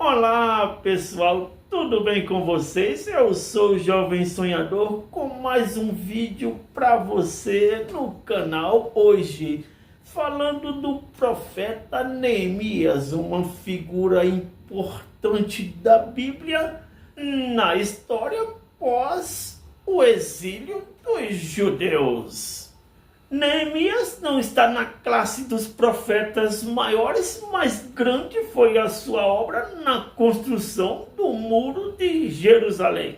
Olá pessoal, tudo bem com vocês? Eu sou o Jovem Sonhador com mais um vídeo para você no canal hoje, falando do profeta Neemias, uma figura importante da Bíblia na história pós o exílio dos judeus. Neemias não está na classe dos profetas maiores, mas grande foi a sua obra na construção do muro de Jerusalém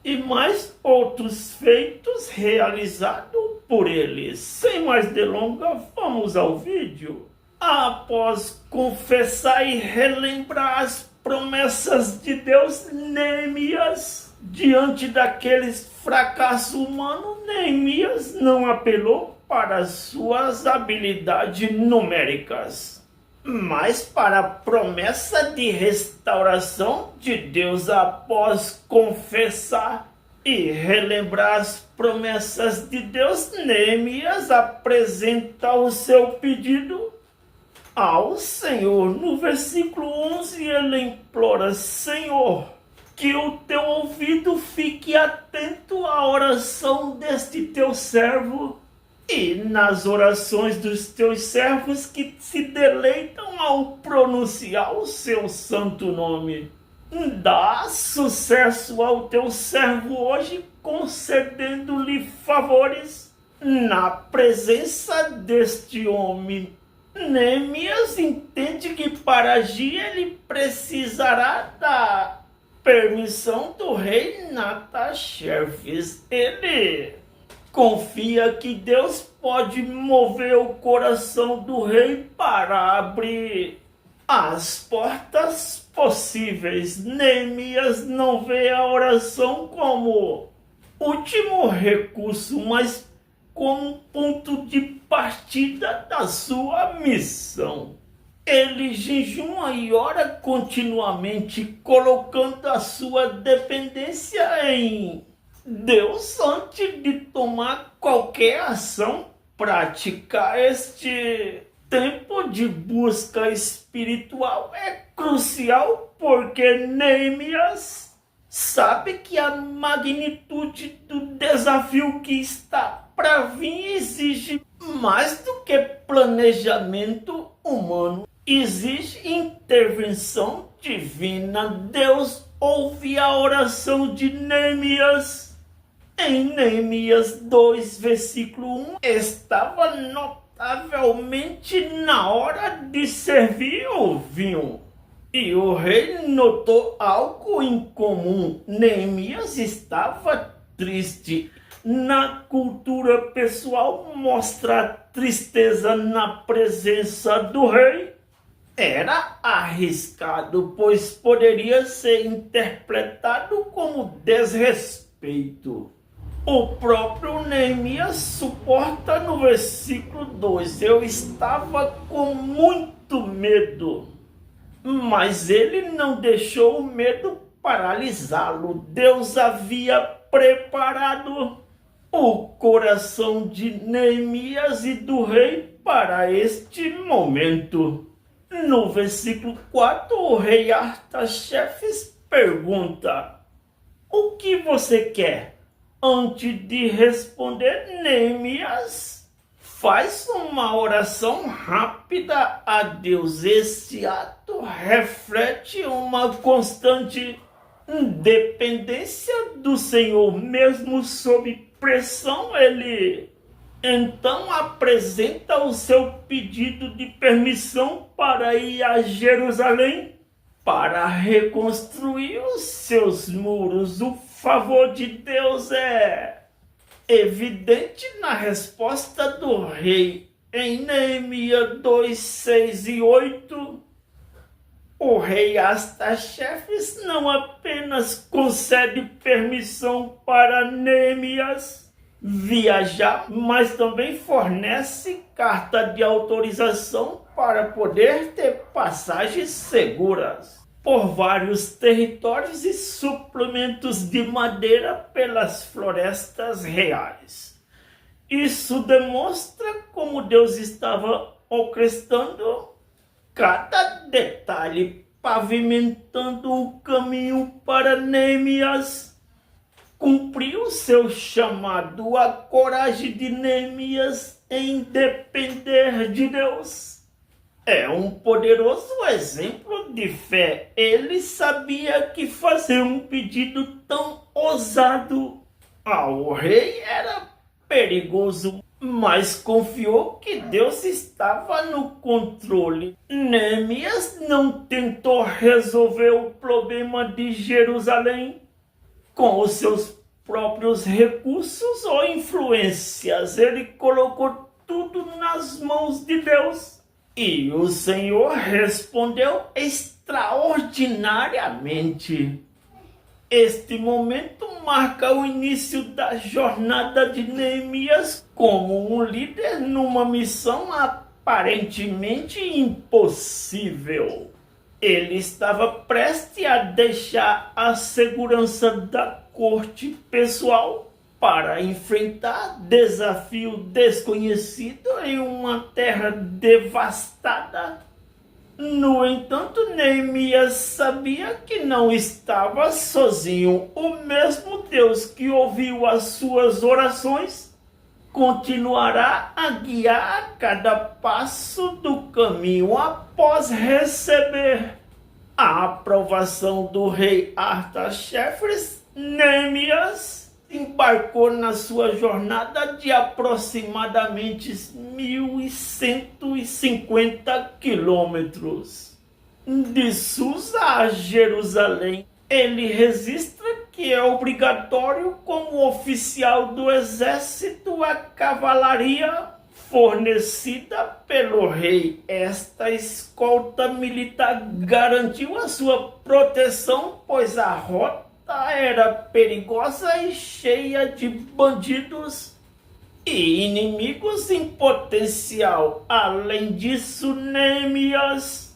e mais outros feitos realizados por ele. Sem mais delongas, vamos ao vídeo. Após confessar e relembrar as promessas de Deus, Neemias, diante daqueles fracassos humanos, Neemias não apelou para suas habilidades numéricas, mas para a promessa de restauração de Deus. Após confessar e relembrar as promessas de Deus, Neemias apresenta o seu pedido ao Senhor. No versículo 11 ele implora: Senhor, que o teu ouvido fique atento à oração deste teu servo e nas orações dos teus servos que se deleitam ao pronunciar o seu santo nome. Dá sucesso ao teu servo hoje, concedendo-lhe favores na presença deste homem. Neemias entende que para agir ele precisará da permissão do rei Nataxerxes. Ele confia que Deus pode mover o coração do rei para abrir as portas possíveis. Neemias não vê a oração como último recurso, mas como ponto de partida da sua missão. Ele jejuma e ora continuamente, colocando a sua dependência em Deus antes de tomar qualquer ação prática. Este tempo de busca espiritual é crucial porque Neemias sabe que a magnitude do desafio que está para vir exige mais do que planejamento humano, exige intervenção divina. Deus ouve a oração de Neemias. Em Neemias 2, versículo 1, estava notavelmente na hora de servir o vinho. E o rei notou algo incomum. Neemias estava triste. Na cultura pessoal, mostrar tristeza na presença do rei era arriscado, pois poderia ser interpretado como desrespeito. O próprio Neemias suporta no versículo 2: eu estava com muito medo, mas ele não deixou o medo paralisá-lo. Deus havia preparado o coração de Neemias e do rei para este momento. No versículo 4, o rei Artaxerxes pergunta: o que você quer? Antes de responder, Neemias faz uma oração rápida a Deus. Esse ato reflete uma constante dependência do Senhor. Mesmo sob pressão, ele então apresenta o seu pedido de permissão para ir a Jerusalém para reconstruir os seus muros. O favor de Deus é evidente na resposta do rei. Em Neemias 2, 6 e 8, o rei Artaxerxes não apenas concede permissão para Neemias viajar, mas também fornece carta de autorização para poder ter passagens seguras por vários territórios e suplementos de madeira pelas florestas reais. Isso demonstra como Deus estava orquestrando cada detalhe pavimentando o caminho para Neemias cumprir o seu chamado. A coragem de Neemias em depender de Deus é um poderoso exemplo de fé. Ele sabia que fazer um pedido tão ousado ao rei era perigoso, mas confiou que Deus estava no controle. Neemias não tentou resolver o problema de Jerusalém com os seus próprios recursos ou influências. Ele colocou tudo nas mãos de Deus. E o Senhor respondeu extraordinariamente. Este momento marca o início da jornada de Neemias como um líder numa missão aparentemente impossível. Ele estava prestes a deixar a segurança da corte pessoal para enfrentar desafio desconhecido em uma terra devastada. No entanto, Neemias sabia que não estava sozinho. O mesmo Deus que ouviu as suas orações continuará a guiar a cada passo do caminho. Após receber a aprovação do rei Artaxerxes, Neemias embarcou na sua jornada de aproximadamente 1.150 quilômetros. De Susa a Jerusalém, ele registra que é obrigatório como oficial do exército a cavalaria fornecida pelo rei. Esta escolta militar garantiu a sua proteção, pois a rota era perigosa e cheia de bandidos e inimigos em potencial. Além disso, Neemias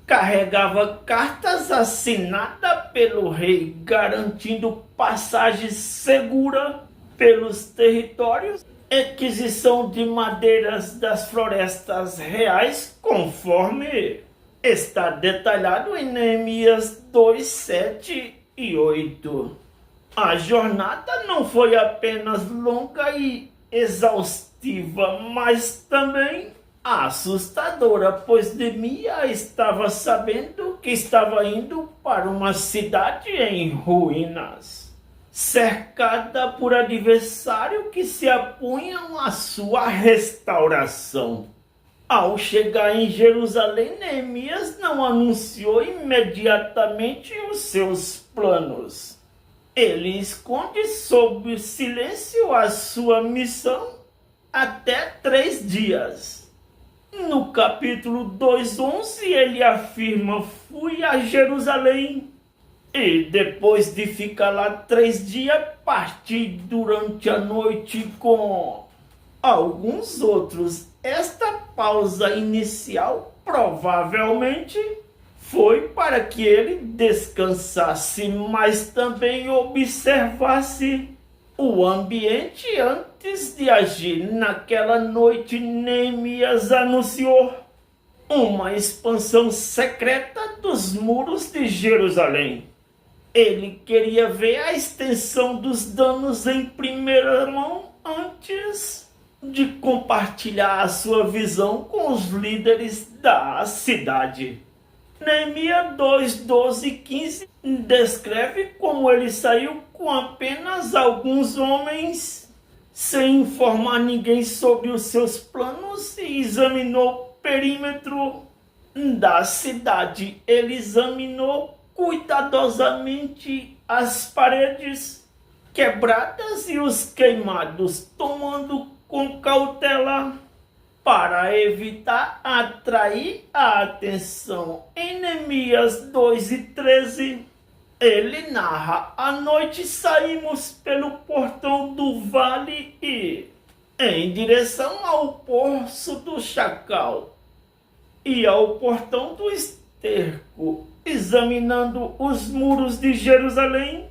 carregava cartas assinadas pelo rei, garantindo passagem segura pelos territórios, aquisição de madeiras das florestas reais, conforme está detalhado em Neemias 2, 7 e 8. A jornada não foi apenas longa e exaustiva, mas também assustadora, pois Neemias estava sabendo que estava indo para uma cidade em ruínas, cercada por adversários que se opunham à sua restauração. Ao chegar em Jerusalém, Neemias não anunciou imediatamente os seus planos. Ele esconde sob silêncio a sua missão até 3 dias. No capítulo 2:11, ele afirma: fui a Jerusalém e depois de ficar lá 3 dias, parti durante a noite com alguns outros. Esta pausa inicial provavelmente foi para que ele descansasse, mas também observasse o ambiente antes de agir. Naquela noite, Neemias anunciou uma expansão secreta dos muros de Jerusalém. Ele queria ver a extensão dos danos em primeira mão antes de compartilhar a sua visão com os líderes da cidade. Neemias 2, 12 e 15 descreve como ele saiu com apenas alguns homens, sem informar ninguém sobre os seus planos, e examinou o perímetro da cidade. Ele examinou cuidadosamente as paredes quebradas e os queimados, tomando com cautela para evitar atrair a atenção. Em Neemias 2 e 13, ele narra: à noite saímos pelo portão do vale e em direção ao Poço do Chacal e ao portão do esterco, examinando os muros de Jerusalém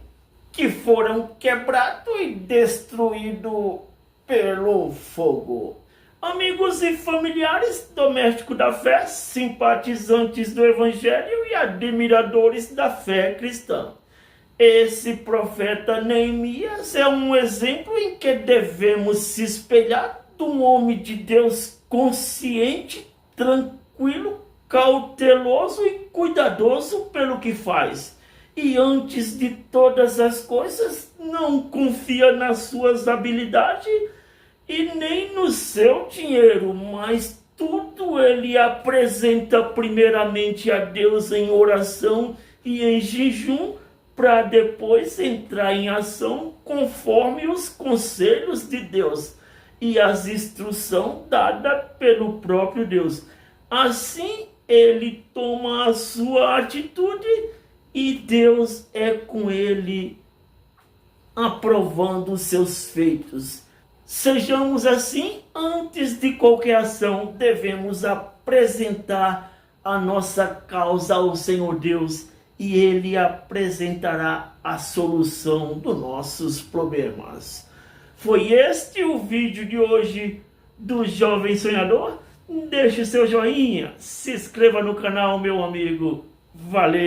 que foram quebrados e destruídos pelo fogo. Amigos e familiares domésticos da fé, simpatizantes do Evangelho e admiradores da fé cristã. Esse profeta Neemias é um exemplo em que devemos se espelhar de um homem de Deus consciente, tranquilo, cauteloso e cuidadoso pelo que faz. E antes de todas as coisas, não confia nas suas habilidades e nem no seu dinheiro, mas tudo ele apresenta primeiramente a Deus em oração e em jejum, para depois entrar em ação conforme os conselhos de Deus e as instruções dadas pelo próprio Deus. Assim ele toma a sua atitude e Deus é com ele, aprovando os seus feitos. Sejamos assim, antes de qualquer ação, devemos apresentar a nossa causa ao Senhor Deus e Ele apresentará a solução dos nossos problemas. Foi este o vídeo de hoje do Jovem Sonhador. Deixe o seu joinha, se inscreva no canal, meu amigo. Valeu!